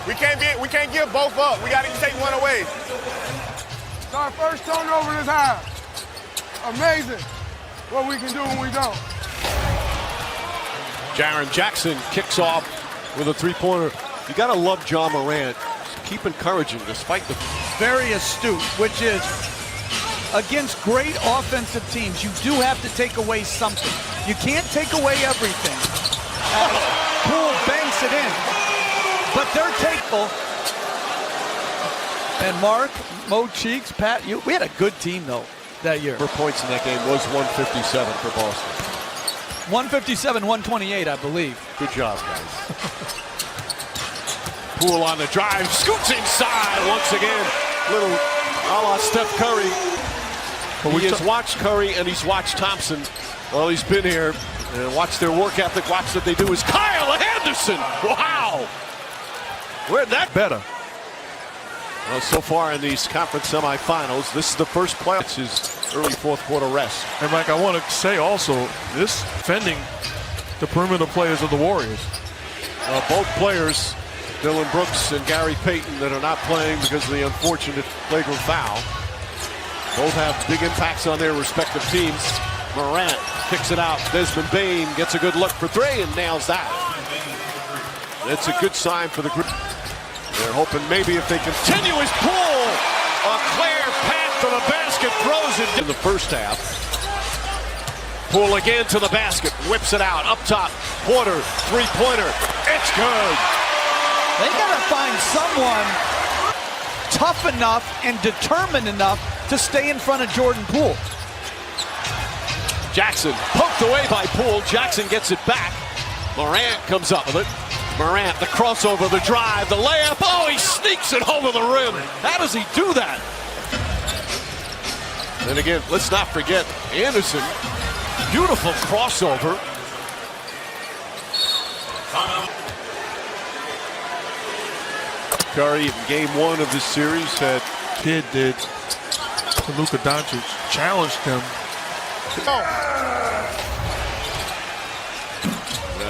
We can't give both up. We got to take one away. It's our first turnover this half. Amazing what we can do when we don't. Jaren Jackson kicks off with a three-pointer. You got to love John Morant. Keep encouraging despite the... Very astute, which is against great offensive teams, you do have to take away something. You can't take away everything. Poole banks it in, but they're takeful. And Mark, Mo Cheeks, Pat, we had a good team though that year. For points in that game was 157 for Boston. 157, 128, I believe. Good job, guys. Poole on the drive, scoots inside once again. Little a la Steph Curry. But he has watched Curry and he's watched Thompson. Well, he's been here and watched their work ethic, watch what they do. Is Kyle Anderson. Wow. Where'd that better? Well, so far in these conference semifinals, this is the first play. It's his early fourth quarter rest. And Mike, I want to say also, this defending the perimeter players of the Warriors. Both players, Dylan Brooks and Gary Payton, that are not playing because of the unfortunate flagrant foul. Both have big impacts on their respective teams. Morant kicks it out. Desmond Bane gets a good look for three and nails that. It's a good sign for the group. They're hoping maybe if they continue his pull, a clear path to the basket, throws it in the first half. Pull again to the basket, whips it out, up top. Porter, three-pointer, it's good. They gotta find someone tough enough and determined enough to stay in front of Jordan Poole. Jackson poked away by Poole. Jackson gets it back. Morant comes up with it. Morant, the crossover, the drive, the layup. Oh, he sneaks it over the rim. How does he do that? And again, let's not forget Anderson. Beautiful crossover. Curry in game one of this series had Kid did to Luka Doncic, challenged him.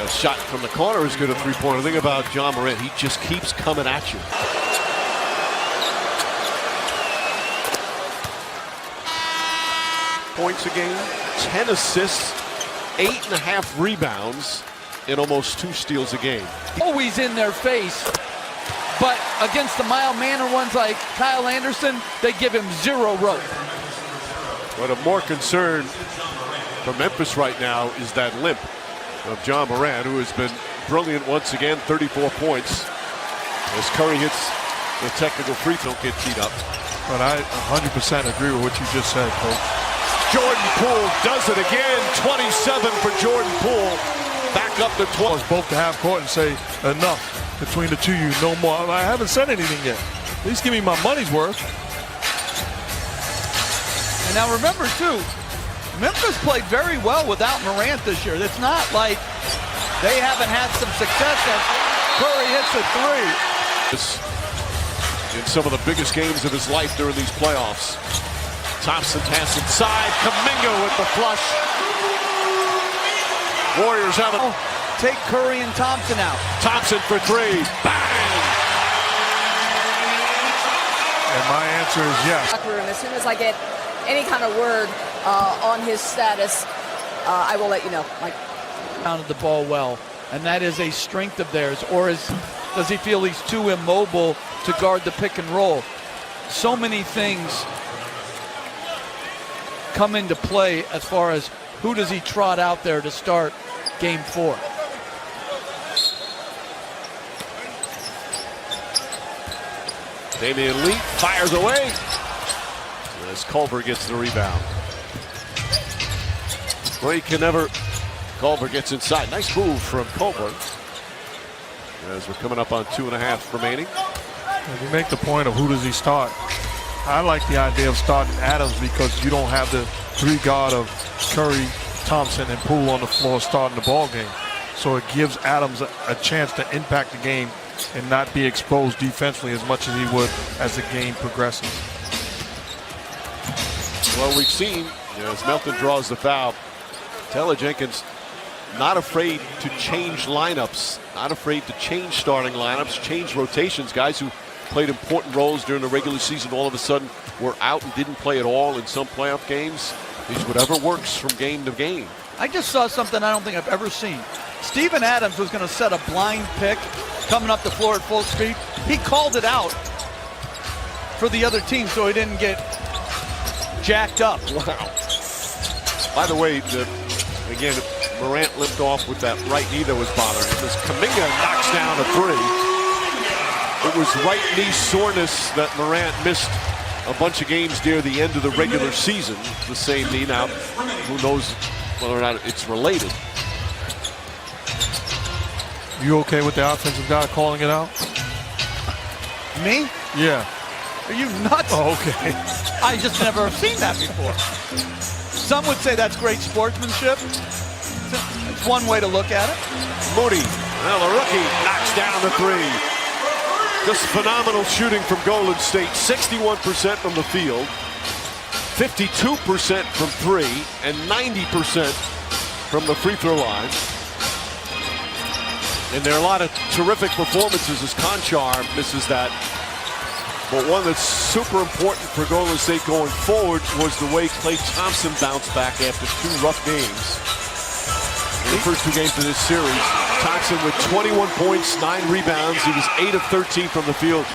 Shot from the corner is good, a three-pointer. The thing about John Morant, he just keeps coming at you. Points a game, 10 assists, 8.5 rebounds, and almost 2 steals a game. Always in their face, but against the mild-mannered ones like Kyle Anderson, they give him zero rope. But of more concern for Memphis right now is that limp of John Morant, who has been brilliant once again, 34 points. As Curry hits the technical free throw, get teed up. But I 100% agree with what you just said, Coach. Jordan Poole does it again, 27 for Jordan Poole. Back up to 12. Both to half court and say, enough between the two of you, no more. I haven't said anything yet. At least give me my money's worth. And now remember, too, Memphis played very well without Morant this year. It's not like they haven't had some success as Curry hits a three. In some of the biggest games of his life during these playoffs. Thompson pass inside. Kuminga with the flush. Warriors have it. Take Curry and Thompson out. Thompson for three. Bang! And my answer is yes. As soon as I get any kind of word on his status, I will let you know. Mike. Pounded the ball well, and that is a strength of theirs. Or does he feel he's too immobile to guard the pick and roll? So many things come into play as far as who does he trot out there to start game 4. Damian Lee fires away as Culver gets the rebound. Well, he can never. Culver gets inside. Nice move from Culver. As we're coming up on 2.5 remaining. If you make the point of who does he start, I like the idea of starting Adams because you don't have the 3-guard of Curry, Thompson, and Poole on the floor starting the ball game. So it gives Adams a chance to impact the game and not be exposed defensively as much as he would as the game progresses. Well, we've seen, as Melton draws the foul, Taylor Jenkins not afraid to change lineups, not afraid to change starting lineups, change rotations. Guys who played important roles during the regular season all of a sudden were out and didn't play at all in some playoff games. He's whatever works from game to game. I just saw something I don't think I've ever seen. Steven Adams was going to set a blind pick coming up the floor at full speed. He called it out for the other team so he didn't get jacked up. Wow. By the way, again, Morant limped off with that right knee that was bothering him. As Kuminga knocks down a three. It was right knee soreness that Morant missed a bunch of games near the end of the regular season. The same knee. Now, who knows whether or not it's related. You okay with the offensive guy calling it out? Me? Yeah. Are you nuts? Oh, okay. I just never seen that before. Some would say that's great sportsmanship. It's one way to look at it. Moody, well, the rookie knocks down the three. Just phenomenal shooting from Golden State. 61% from the field, 52% from three, and 90% from the free throw line. And there are a lot of terrific performances as Conchar misses that. But one that's super important for Golden State going forward was the way Klay Thompson bounced back after 2 rough games. In the first 2 games of this series, Thompson with 21 points, 9 rebounds. He was 8 of 13 from the field.